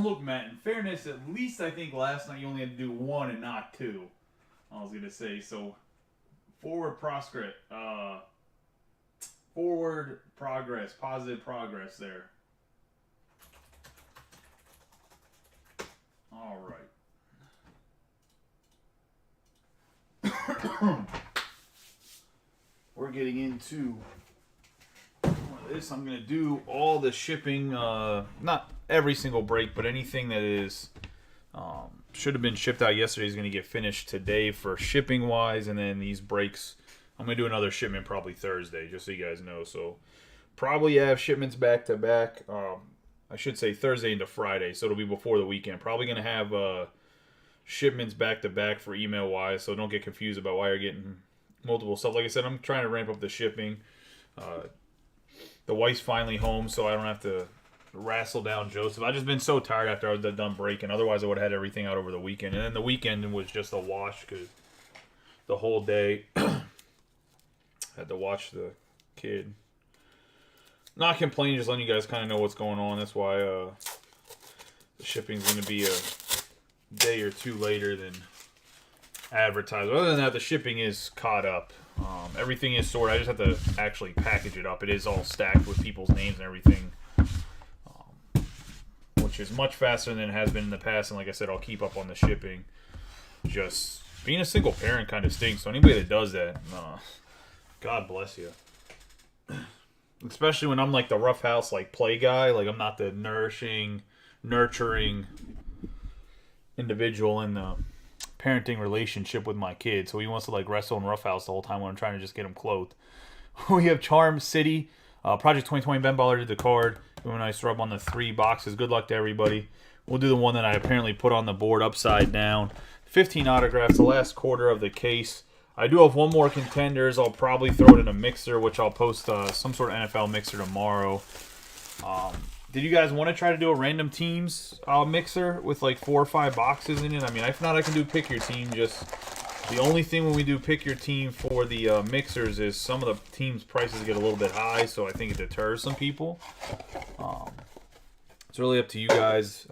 Look, Matt, in fairness, at least I think last night you only had to do one and not two. I was going to say, so forward progress, positive progress there. All right. We're getting into this. I'm going to do all the shipping, not every single break, but anything that is should have been shipped out yesterday is going to get finished today for shipping wise, and then these breaks I'm going to do another shipment probably Thursday, just so you guys know. So probably have shipments back to back. I should say Thursday into Friday, so it'll be before the weekend. Probably going to have shipments back to back for email wise, so don't get confused about why you're getting multiple stuff. Like I said, I'm trying to ramp up the shipping. The wife's finally home, so I don't have to wrestle down Joseph. I've just been so tired after I was done breaking. Otherwise, I would have had everything out over the weekend. And then the weekend was just a wash because the whole day had to watch the kid. Not complaining, just letting you guys kind of know what's going on. That's why the shipping's going to be a day or two later than advertised. Other than that, the shipping is caught up. Everything is sorted. I just have to actually package it up. It is all stacked with people's names and everything, which is much faster than it has been in the past. And like I said, I'll keep up on the shipping. Just being a single parent kind of stinks. So anybody that does that, God bless you. Especially when I'm like the roughhouse like play guy. Like I'm not the nurturing individual in the parenting relationship with my kid, so he wants to like wrestle and roughhouse the whole time when I'm trying to just get him clothed. We have Charm City, Project 2020. Ben Baller did the card. Doing a nice rub on the 3 boxes. Good luck to everybody. We'll do the one that I apparently put on the board upside down. 15 autographs, the last quarter of the case. I do have one more Contenders. I'll probably throw it in a mixer, which I'll post some sort of NFL mixer tomorrow. Did you guys want to try to do a random teams mixer with like 4 or 5 boxes in it? I mean, if not, I can do pick your team. Just the only thing when we do pick your team for the mixers is some of the teams' prices get a little bit high, so I think it deters some people. It's really up to you guys.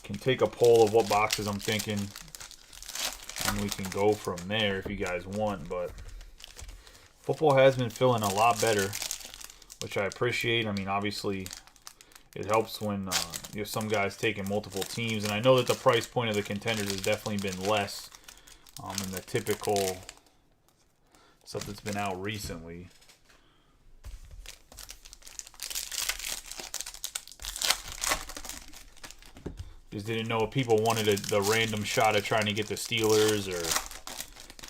Can take a poll of what boxes I'm thinking, and we can go from there if you guys want. But football has been feeling a lot better, which I appreciate. I mean, obviously, it helps when you have some guys taking multiple teams. And I know that the price point of the Contenders has definitely been less than the typical stuff that's been out recently. Just didn't know if people wanted the random shot of trying to get the Steelers or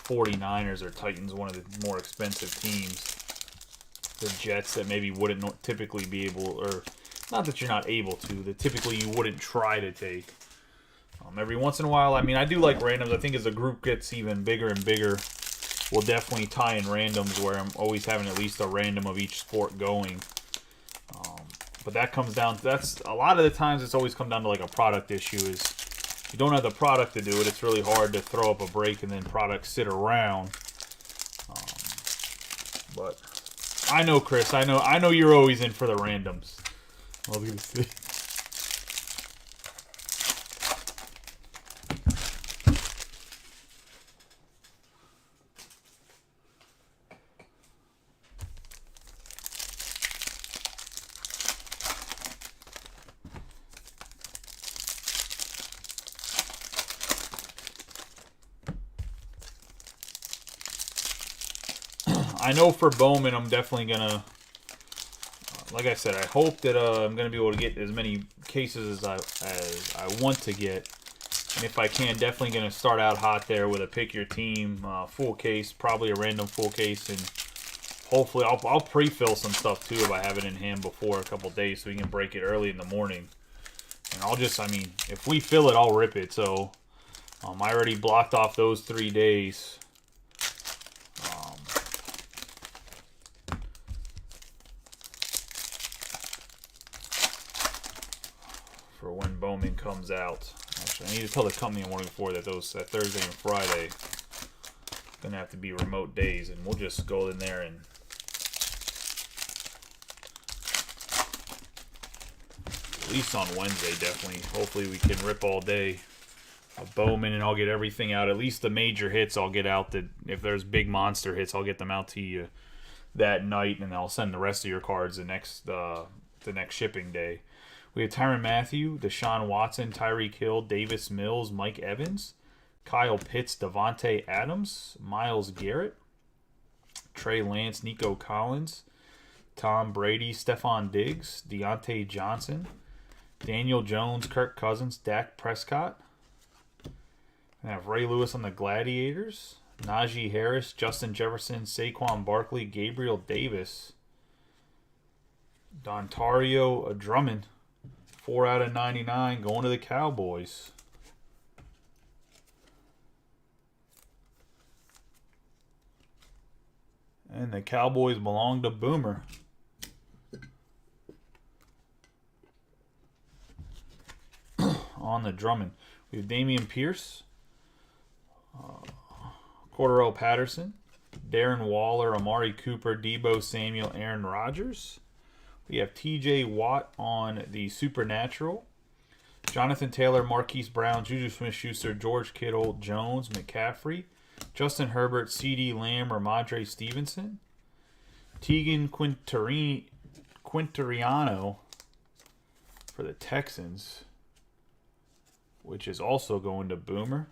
49ers or Titans, one of the more expensive teams. The Jets that maybe wouldn't typically be able, or not that you're not able to, that typically you wouldn't try to take. Every once in a while, I mean, I do like randoms. I think as the group gets even bigger and bigger, we'll definitely tie in randoms where I'm always having at least a random of each sport going. But that comes down to, that's a lot of the times it's always come down to like a product issue. Is you don't have the product to do it, it's really hard to throw up a break and then products sit around. But I know, Chris. I know you're always in for the randoms. I was gonna see. I know for Bowman, I'm definitely gonna, like I said, I hope that I'm gonna be able to get as many cases as I want to get, and if I can, definitely gonna start out hot there with a pick your team full case, probably a random full case, and hopefully I'll pre-fill some stuff too if I have it in hand before a couple days, so we can break it early in the morning. And I'll just, I mean, if we fill it, I'll rip it. So I already blocked off those 3 days. For when Bowman comes out. Actually, I need to tell the company I'm working for that that Thursday and Friday gonna have to be remote days, and we'll just go in there and At least on Wednesday, definitely. Hopefully we can rip all day. A Bowman, and I'll get everything out. At least the major hits I'll get out. If there's big monster hits, I'll get them out to you that night, and I'll send the rest of your cards the next shipping day. We have Tyrann Mathieu, Deshaun Watson, Tyreek Hill, Davis Mills, Mike Evans, Kyle Pitts, Devontae Adams, Myles Garrett, Trey Lance, Nico Collins, Tom Brady, Stephon Diggs, Deontay Johnson, Daniel Jones, Kirk Cousins, Dak Prescott. We have Ray Lewis on the Gladiators, Najee Harris, Justin Jefferson, Saquon Barkley, Gabriel Davis, Dontario Drummond, 4 out of 99, going to the Cowboys. And the Cowboys belong to Boomer. On the Drummond, we have Damian Pierce, Cordero Patterson, Darren Waller, Amari Cooper, Deebo Samuel, Aaron Rodgers. We have TJ Watt on the Supernatural, Jonathan Taylor, Marquise Brown, Juju Smith-Schuster, George Kittle, Jones, McCaffrey, Justin Herbert, CeeDee Lamb, Ramondre Stevenson, Tegan Quintariano for the Texans, which is also going to Boomer.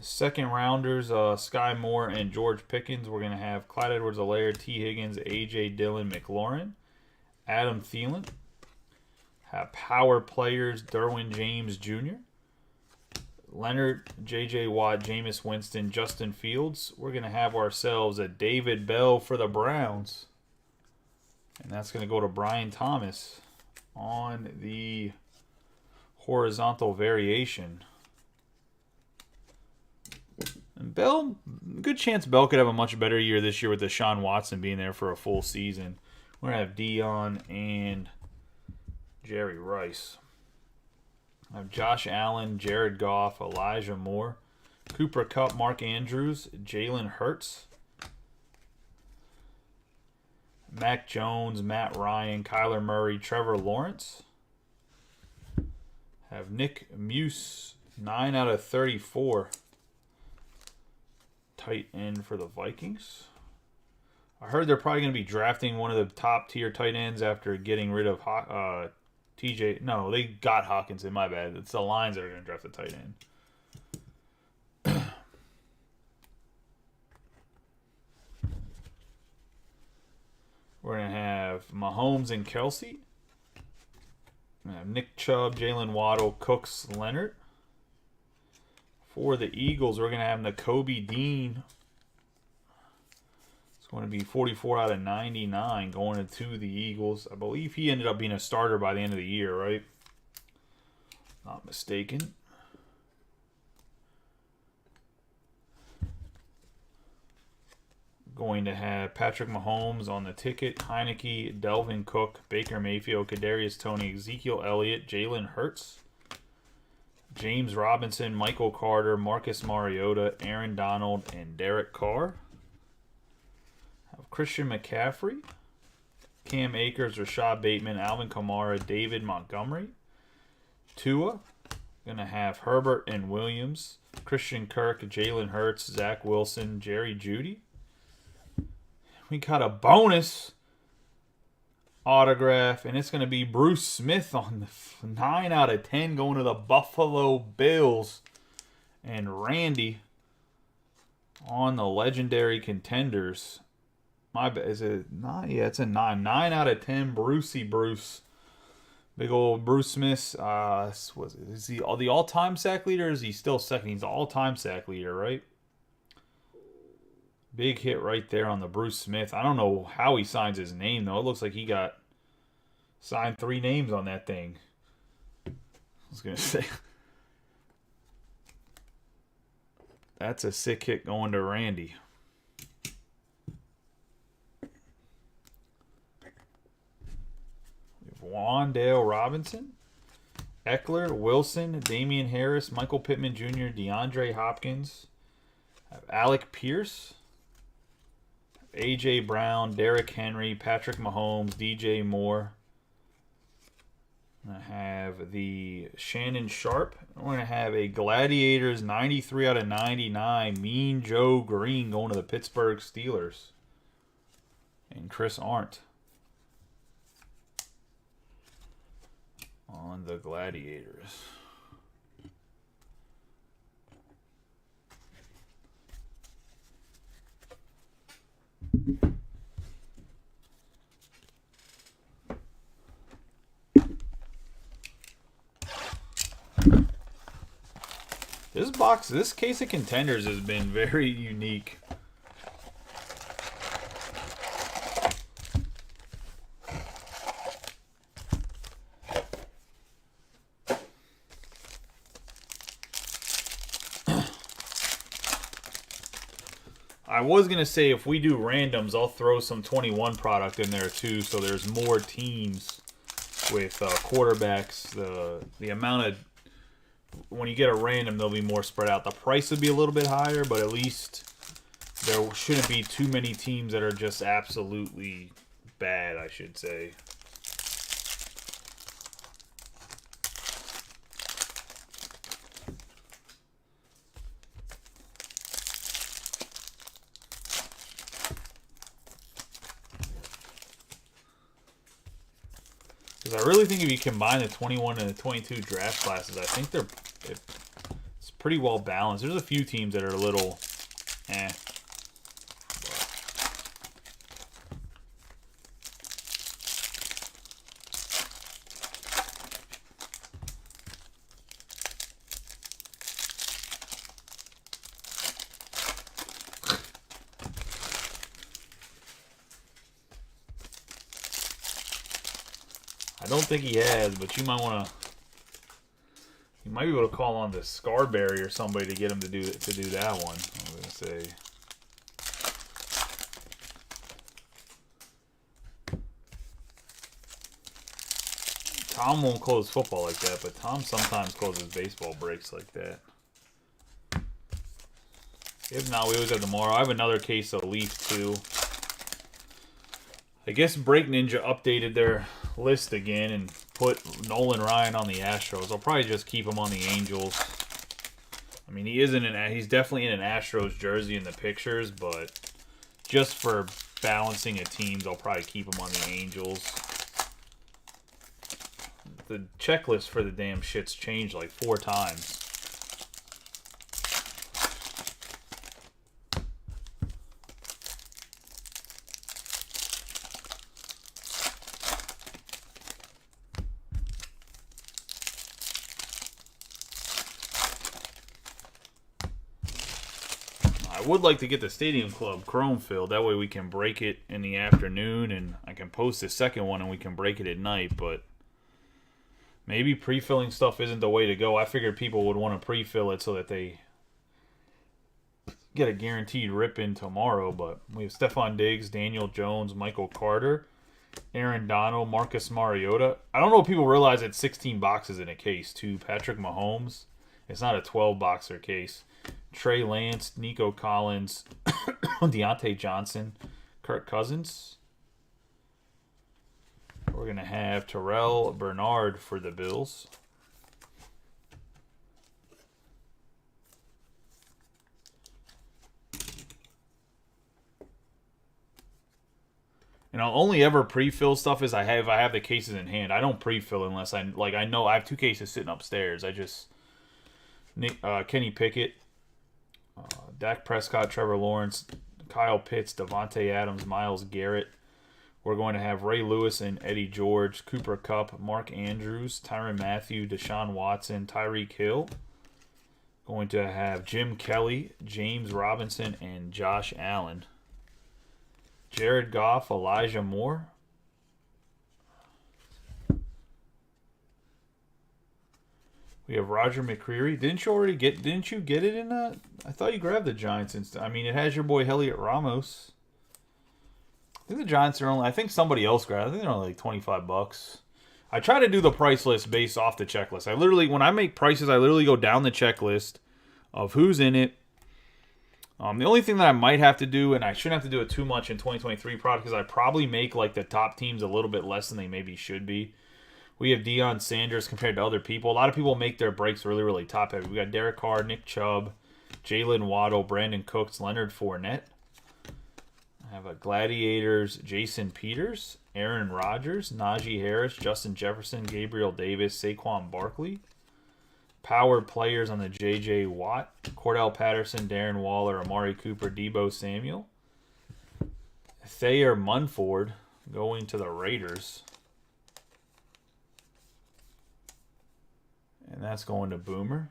Second rounders, Sky Moore and George Pickens. We're going to have Clyde Edwards-Helaire, T. Higgins, A.J. Dillon, McLaurin, Adam Thielen. Have power players, Derwin James Jr., Leonard, J.J. Watt, Jameis Winston, Justin Fields. We're going to have ourselves a David Bell for the Browns. And that's going to go to Brian Thomas on the horizontal variation. And Bell, good chance Bell could have a much better year this year with Deshaun Watson being there for a full season. We're going to have Dion and Jerry Rice. I have Josh Allen, Jared Goff, Elijah Moore, Cooper Kupp, Mark Andrews, Jalen Hurts, Mac Jones, Matt Ryan, Kyler Murray, Trevor Lawrence. Have Nick Muse, 9 out of 34. Tight end for the Vikings. I heard they're probably going to be drafting one of the top tier tight ends after getting rid of TJ. No, they got Hawkinson. My bad. It's the Lions that are going to draft the tight end. We're going to have Mahomes and Kelsey. We're going to have Nick Chubb, Jalen Waddle, Cooks, Leonard. For the Eagles, we're going to have Nakobe Dean. It's going to be 44 out of 99 going to the Eagles. I believe he ended up being a starter by the end of the year, right? Not mistaken. Going to have Patrick Mahomes on the ticket, Heineke, Delvin Cook, Baker Mayfield, Kadarius Toney, Ezekiel Elliott, Jalen Hurts, James Robinson, Michael Carter, Marcus Mariota, Aaron Donald, and Derek Carr. Have Christian McCaffrey, Cam Akers, Rashad Bateman, Alvin Kamara, David Montgomery. Tua. Going to have Herbert and Williams, Christian Kirk, Jalen Hurts, Zach Wilson, Jerry Jeudy. We got a bonus autograph, and it's going to be Bruce Smith on the 9 out of 10 going to the Buffalo Bills. And Randy on the legendary Contenders. My bad. Is it 9? Yeah, it's a 9. 9 out of 10. Brucey Bruce. Big old Bruce Smith. Is he the all-time sack leader, or is he still second? He's the all-time sack leader, right? Big hit right there on the Bruce Smith. I don't know how he signs his name, though. It looks like he got signed 3 names on that thing. I was going to say. That's a sick hit going to Randy. We have Wan'Dale Robinson, Eckler, Wilson, Damian Harris, Michael Pittman Jr., DeAndre Hopkins, Alec Pierce, A.J. Brown, Derrick Henry, Patrick Mahomes, D.J. Moore. I have the Shannon Sharp. We're going to have a Gladiators 93 out of 99. Mean Joe Green going to the Pittsburgh Steelers. And Chris Arndt on the Gladiators. This case of Contenders has been very unique. I was going to say if we do randoms, I'll throw some 21 product in there too, so there's more teams with quarterbacks. The amount of, when you get a random, they'll be more spread out. The price would be a little bit higher, but at least there shouldn't be too many teams that are just absolutely bad, I should say. Because I really think if you combine the 21 and the 22 draft classes, I think it's pretty well balanced. There's a few teams that are a little eh. I don't think he has, but you might want to. You might be able to call on the Scarberry or somebody to get him to do that one. I was gonna say. Tom won't close football like that, but Tom sometimes closes baseball breaks like that. If not, we always have tomorrow. I have another case of Leaf 2. I guess Break Ninja updated their list again and put Nolan Ryan on the Astros. I'll probably just keep him on the Angels. I mean, he's definitely in an Astros jersey in the pictures, but just for balancing of teams, I'll probably keep him on the Angels. The checklist for the damn shit's changed like 4 times. I would like to get the Stadium Club Chrome filled. That way we can break it in the afternoon and I can post the second one and we can break it at night. But maybe pre-filling stuff isn't the way to go. I figured people would want to pre-fill it so that they get a guaranteed rip-in tomorrow. But we have Stephon Diggs, Daniel Jones, Michael Carter, Aaron Donald, Marcus Mariota. I don't know if people realize it's 16 boxes in a case, too. Patrick Mahomes. It's not a 12-boxer case. Trey Lance, Nico Collins, Deontay Johnson, Kirk Cousins. We're going to have Terrell Bernard for the Bills. And I'll only ever pre-fill stuff if I have the cases in hand. I don't pre-fill unless I know I have 2 cases sitting upstairs. I just Kenny Pickett, Dak Prescott, Trevor Lawrence, Kyle Pitts, Devontae Adams, Myles Garrett. We're going to have Ray Lewis and Eddie George, Cooper Kupp, Mark Andrews, Tyrann Mathieu, Deshaun Watson, Tyreek Hill. Going to have Jim Kelly, James Robinson, and Josh Allen. Jared Goff, Elijah Moore. We have Roger McCreary. Didn't you get it in that? I thought you grabbed the Giants instead. I mean, it has your boy Elliot Ramos. I think the Giants are only, I think somebody else grabbed it. I think they're only like $25. I try to do the price list based off the checklist. When I make prices, I literally go down the checklist of who's in it, The only thing that I might have to do, and I shouldn't have to do it too much in 2023 product, because I probably make like the top teams a little bit less than they maybe should be. We have Deion Sanders compared to other people. A lot of people make their breaks really, really top heavy. We got Derek Carr, Nick Chubb, Jalen Waddle, Brandon Cooks, Leonard Fournette. I have a Gladiators, Jason Peters, Aaron Rodgers, Najee Harris, Justin Jefferson, Gabriel Davis, Saquon Barkley. Power players on the J.J. Watt, Cordell Patterson, Darren Waller, Amari Cooper, Debo Samuel. Thayer Munford going to the Raiders. And that's going to Boomer.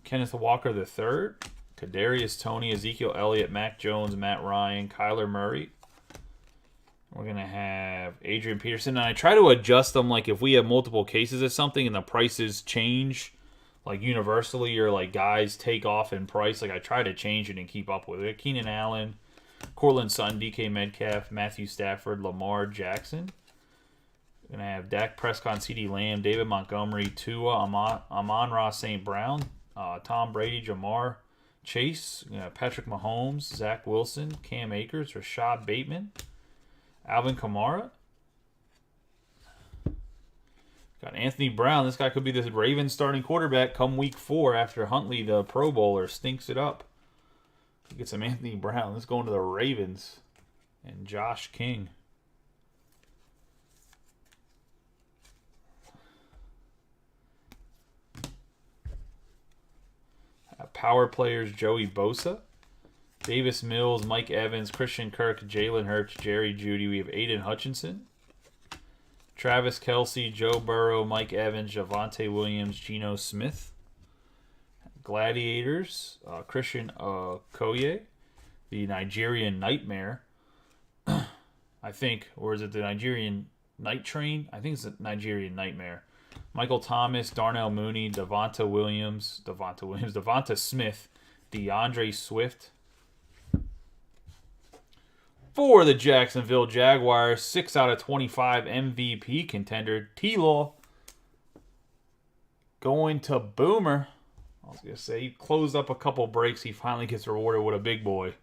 Kenneth Walker III. Kadarius Toney, Ezekiel Elliott, Mac Jones, Matt Ryan, Kyler Murray. We're going to have Adrian Peterson. And I try to adjust them, like if we have multiple cases of something and the prices change, like universally, or like guys take off in price, like I try to change it and keep up with it. Keenan Allen, Cortland Sutton, DK Metcalf, Matthew Stafford, Lamar Jackson. We're going to have Dak Prescott, CeeDee Lamb, David Montgomery, Tua, Amon-Ra St. Brown, Tom Brady, Jamar Chase, Patrick Mahomes, Zach Wilson, Cam Akers, Rashad Bateman, Alvin Kamara. Got Anthony Brown. This guy could be the Ravens starting quarterback come week 4 after Huntley, the Pro Bowler, stinks it up. Get some Anthony Brown. Let's go into the Ravens. And Josh King. Power players, Joey Bosa, Davis Mills, Mike Evans, Christian Kirk, Jalen Hurts, Jerry Jeudy. We have Aiden Hutchinson, Travis Kelce, Joe Burrow, Mike Evans, Javonte Williams, Geno Smith. Gladiators, Christian Okoye, the Nigerian Nightmare. I think, or is it the Nigerian Night Train? I think it's the Nigerian Nightmare. Michael Thomas, Darnell Mooney, Devonta Smith, DeAndre Swift. For the Jacksonville Jaguars, 6 out of 25 MVP contender, T-Law. Going to Boomer. I was going to say, he closed up a couple breaks. He finally gets rewarded with a big boy.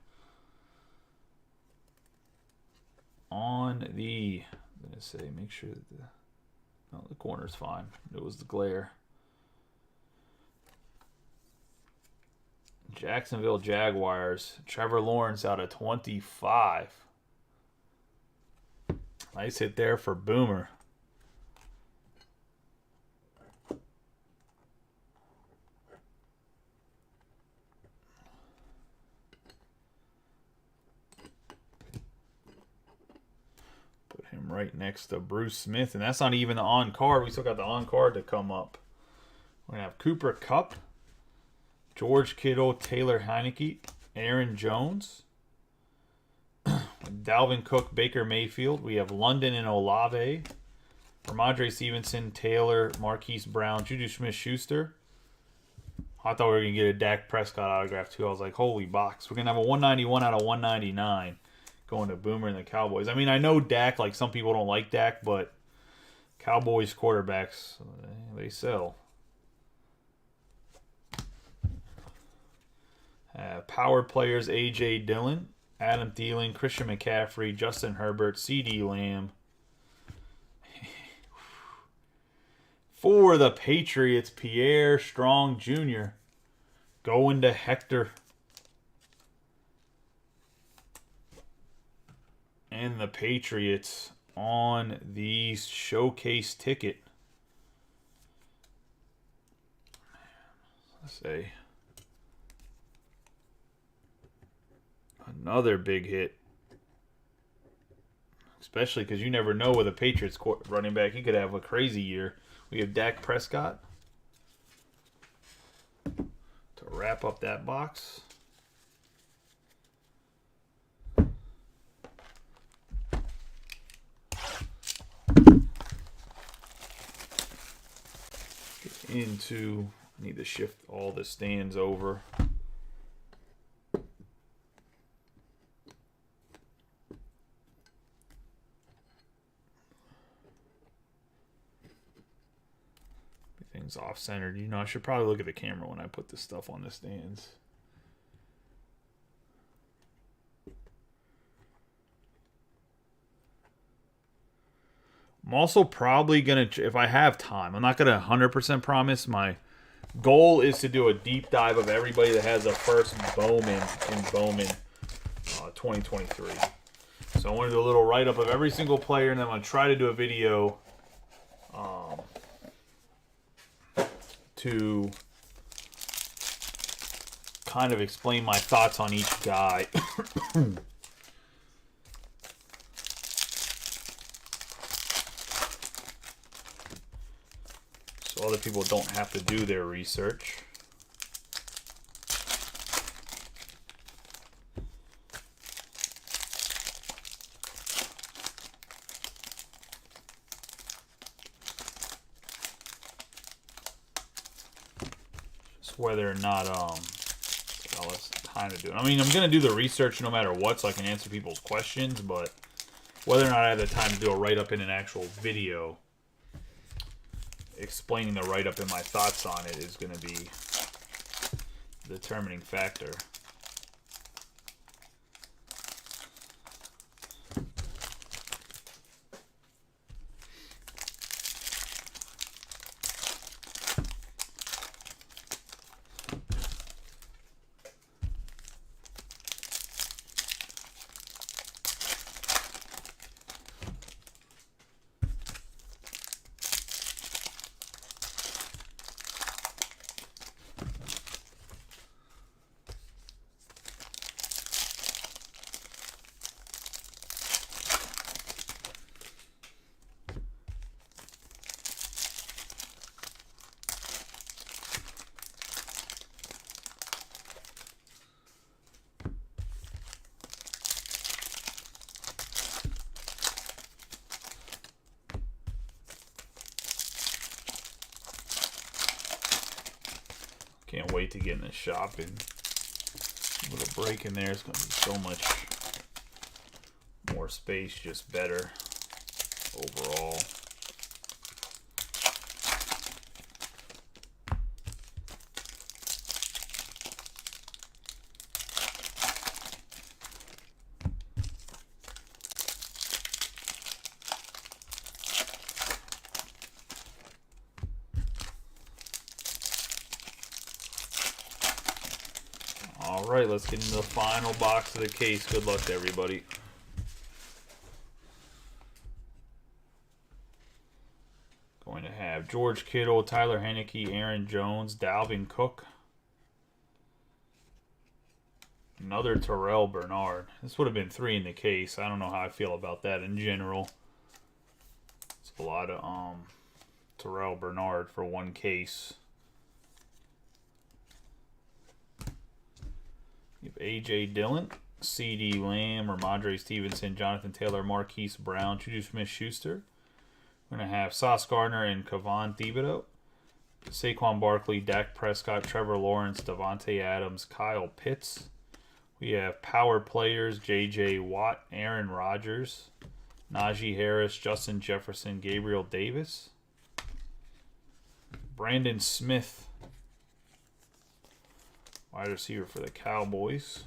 On the, I'm going to say, make sure that the corner's fine. It was the glare. Jacksonville Jaguars. Trevor Lawrence out of 25. Nice hit there for Boomer. Right next to Bruce Smith, and that's not even the on-card. We still got the on-card to come up. We're going to have Cooper Kupp, George Kittle, Taylor Heineke, Aaron Jones, Dalvin Cook, Baker Mayfield. We have London and Olave, Ramondre Stevenson, Taylor, Marquise Brown, Juju Smith-Schuster. I thought we were going to get a Dak Prescott autograph too. I was like, holy box. We're going to have a 191 out of 199. Going to Boomer and the Cowboys. I mean, I know Dak, like some people don't like Dak, but Cowboys quarterbacks, they sell. Power players, A.J. Dillon, Adam Thielen, Christian McCaffrey, Justin Herbert, CeeDee Lamb. For the Patriots, Pierre Strong Jr. going to Hector. And the Patriots on the showcase ticket. Let's say another big hit. Especially because you never know with a Patriots running back. He could have a crazy year. We have Dak Prescott to wrap up that box. Into, I need to shift all the stands over. Everything's off-centered. You know, I should probably look at the camera when I put this stuff on the stands. I'm also probably going to, if I have time, I'm not going to 100% promise. My goal is to do a deep dive of everybody that has a first Bowman in Bowman 2023. So I want to do a little write-up of every single player, and then I'm going to try to do a video to kind of explain my thoughts on each guy. So other people don't have to do their research. Just whether or not it's time to do it. I mean, I'm going to do the research no matter what so I can answer people's questions, but whether or not I have the time to do a write-up in an actual video explaining the write-up and my thoughts on it is going to be the determining factor. Can't wait to get in the shop and with a break in there. It's going to be so much more space, just better overall. Alright, let's get into the final box of the case. Good luck to everybody. Going to have George Kittle, Tyler Heineke, Aaron Jones, Dalvin Cook. Another Terrell Bernard. This would have been 3 in the case. I don't know how I feel about that in general. It's a lot of Terrell Bernard for 1 case. You have A.J. Dillon, C.D. Lamb, Ramondre Stevenson, Jonathan Taylor, Marquise Brown, Juju Smith-Schuster. We're going to have Sauce Gardner and Kayvon Thibodeau. Saquon Barkley, Dak Prescott, Trevor Lawrence, Devontae Adams, Kyle Pitts. We have power players, J.J. Watt, Aaron Rodgers, Najee Harris, Justin Jefferson, Gabriel Davis. Brandon Smith, wide receiver for the Cowboys.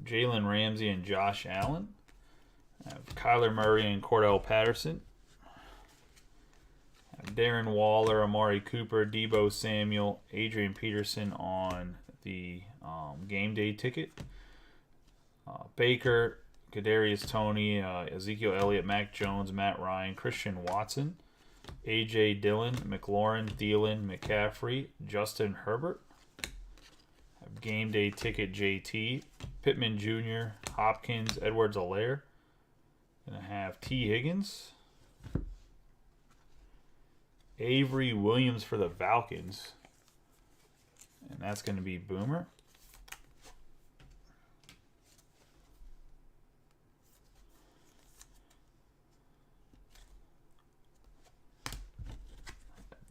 Jalen Ramsey and Josh Allen. I have Kyler Murray and Cordell Patterson. I have Darren Waller, Amari Cooper, Deebo Samuel, Adrian Peterson on the game day ticket. Baker, Kadarius Toney, Ezekiel Elliott, Mac Jones, Matt Ryan, Christian Watson, A.J. Dillon, McLaurin, Thielen, McCaffrey, Justin Herbert. Game day ticket JT, Pittman Jr., Hopkins, Edwards-Helaire. Gonna have T. Higgins, Avery Williams for the Falcons, and that's going to be Boomer.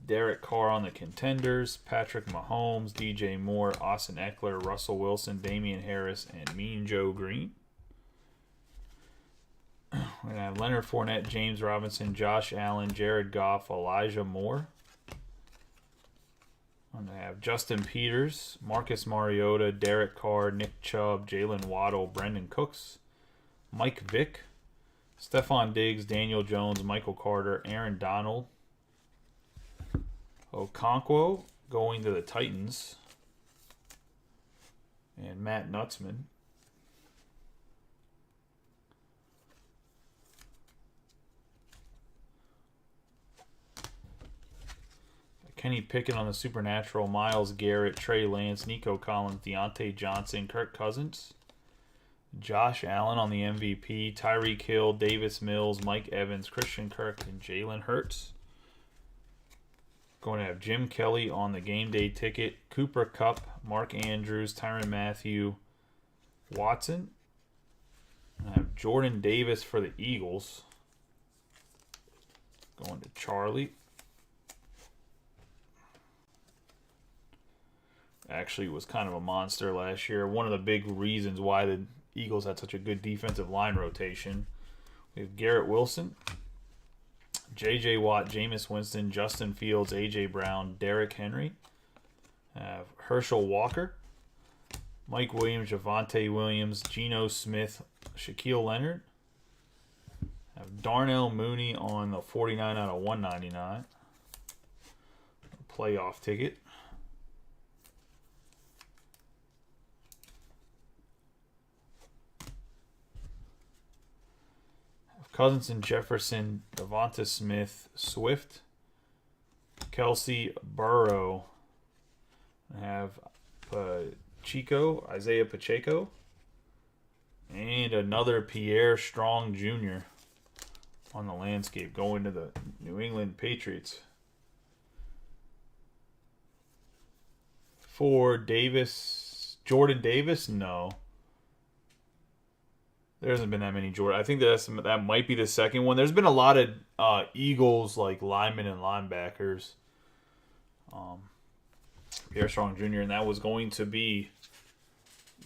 Derek Carr on the Contenders, Patrick Mahomes, DJ Moore, Austin Eckler, Russell Wilson, Damian Harris, and Mean Joe Green. We're going to have Leonard Fournette, James Robinson, Josh Allen, Jared Goff, Elijah Moore. I'm going to have Justin Peters, Marcus Mariota, Derek Carr, Nick Chubb, Jalen Waddle, Brendan Cooks, Mike Vick, Stephon Diggs, Daniel Jones, Michael Carter, Aaron Donald, Okonkwo going to the Titans, and Matt Nutzman. Kenny Pickett on the Supernatural, Myles Garrett, Trey Lance, Nico Collins, Deontay Johnson, Kirk Cousins, Josh Allen on the MVP, Tyreek Hill, Davis Mills, Mike Evans, Christian Kirk, and Jalen Hurts. Going to have Jim Kelly on the game day ticket, Cooper Kupp, Mark Andrews, Tyrann Mathieu, Watson. I have Jordan Davis for the Eagles. Going to Charlie. Actually was kind of a monster last year. One of the big reasons why the Eagles had such a good defensive line rotation. We have Garrett Wilson, J.J. Watt, Jameis Winston, Justin Fields, A.J. Brown, Derrick Henry. Have Herschel Walker, Mike Williams, Javonte Williams, Geno Smith, Shaquille Leonard. Have Darnell Mooney on the 49 out of 199. Playoff ticket. Cousins and Jefferson, Devonta Smith, Swift, Kelsey, Burrow. I have Isaiah Pacheco, and another Pierre Strong Jr. on the landscape going to the New England Patriots. For Jordan Davis, no. There hasn't been that many Jordan. I think that might be the second one. There's been a lot of Eagles, like linemen and linebackers. Pierre Strong Jr., and that was going to be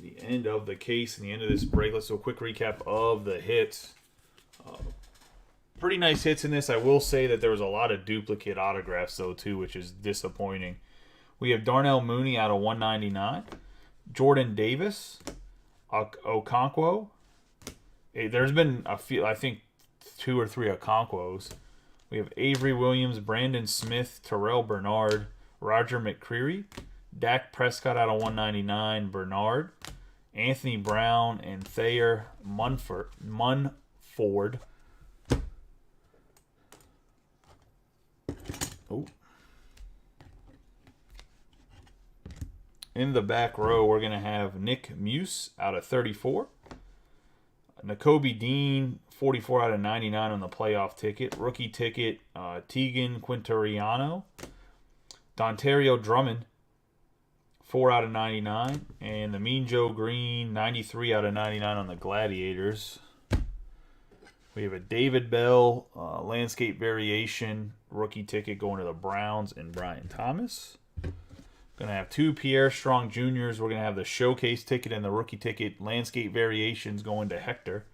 the end of the case and the end of this break. Let's do a quick recap of the hits. Pretty nice hits in this. I will say that there was a lot of duplicate autographs, though, too, which is disappointing. We have Darnell Mooney out of 199. Jordan Davis. Okonkwo. There's been a few, I think 2 or 3 Okonkwos. We have Avery Williams, Brandon Smith, Terrell Bernard, Roger McCreary, Dak Prescott out of 199, Bernard, Anthony Brown, and Thayer Munford. Oh. In the back row, we're going to have Nick Muse out of 34. Nakobe Dean, 44 out of 99 on the playoff ticket. Rookie ticket, Tegan Quintariano. Dontario Drummond, 4 out of 99. And the Mean Joe Green, 93 out of 99 on the Gladiators. We have a David Bell landscape variation rookie ticket going to the Browns and Brian Thomas. Going to have 2 Pierre Strong Juniors. We're going to have the showcase ticket and the rookie ticket landscape variations going to Hector.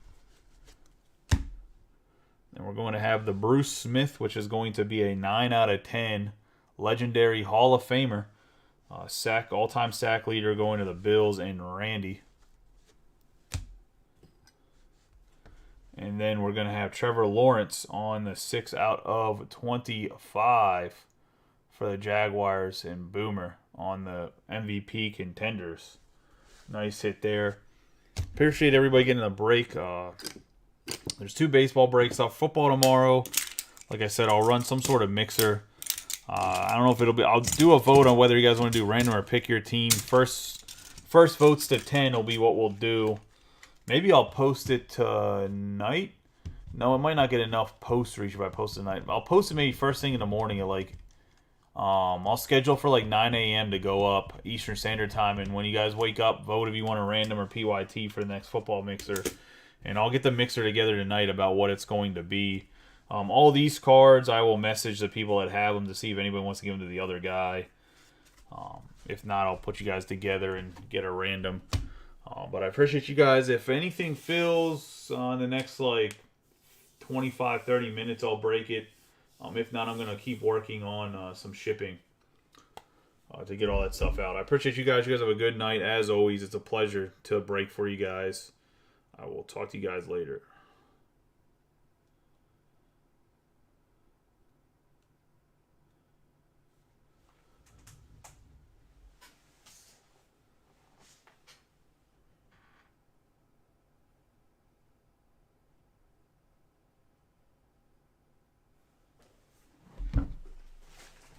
And we're going to have the Bruce Smith, which is going to be a 9 out of 10 legendary Hall of Famer. All-time sack leader going to the Bills and Randy. And then we're going to have Trevor Lawrence on the 6 out of 25 for the Jaguars and Boomer on the MVP Contenders. Nice hit there. Appreciate everybody getting a break. There's 2 baseball breaks off. Football tomorrow. Like I said, I'll run some sort of mixer. I don't know if it'll be. I'll do a vote on whether you guys want to do random or pick your team. First votes to 10 will be what we'll do. Maybe I'll post it tonight. No, it might not get enough post reach if I post it tonight. I'll post it maybe first thing in the morning at like. I'll schedule for like 9 a.m. to go up Eastern Standard Time, and when you guys wake up, vote if you want a random or PYT for the next football mixer, and I'll get the mixer together tonight about what it's going to be. All these cards, I will message the people that have them to see if anybody wants to give them to the other guy. If not, I'll put you guys together and get a random. But I appreciate you guys. If anything fills on the next like 25, 30 minutes, I'll break it. If not, I'm going to keep working on some shipping to get all that stuff out. I appreciate you guys. You guys have a good night. As always, it's a pleasure to break for you guys. I will talk to you guys later.